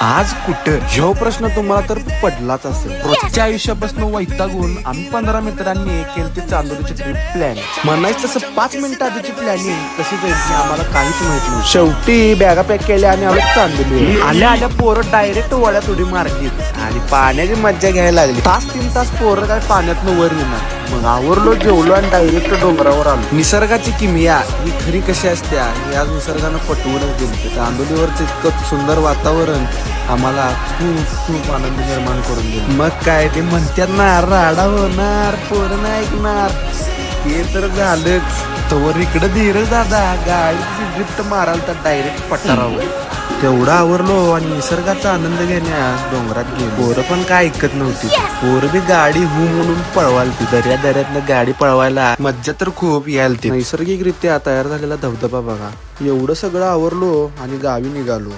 आज कुठं ह्यो प्रश्न तुम्हाला तर पडलाच असेल. रोजच्या आयुष्यापासून वैतागून आम्ही 15 मित्रांनी केली चांदोलीची ट्रिप प्लॅन. म्हणायचं तसं 5 मिनिटं आधीची प्लॅनिंग कशी जायची आम्हाला काहीच माहित नाही. शेवटी बॅगा पॅक केल्या आणि आम्ही चांदोली आल्या आल्या पोरं डायरेक्ट वड्यात उडी मारली आणि पाण्याची मज्जा घ्यायला लागली. 3 तास पोरं काय पाण्यातनं वर येणार. मग आवरलो, जेवलो आणि डायरेक्ट डोंगरावर आलो. निसर्गाची किमया ही खरी कशी असते हे आज निसर्गानं पटवूनच दिली. चांदोलीवरचं इतकं सुंदर वातावरण आम्हाला खूप खूप आनंद निर्माण करून दिला. मग काय ते म्हणतात ना, राडा होणार पोरं नाही ऐकणार, ते तर झालंच. तवर इकडं धीरज दादा गाडी ड्रिफ्ट माराल तर डायरेक्ट पठारावर. तेवढं आवरलो आणि निसर्गाचा आनंद घेण्यास डोंगरात गेलो. पोरं पण काय ऐकत नव्हती. पोरं बी गाडी म्हणून पळवालती. दर्यातनं गाडी पळवायला मज्जा तर खूप यायलती. नैसर्गिकरित्या तयार झालेला धबधबा बघा. एवढं सगळं आवरलो आणि गावी निघालो.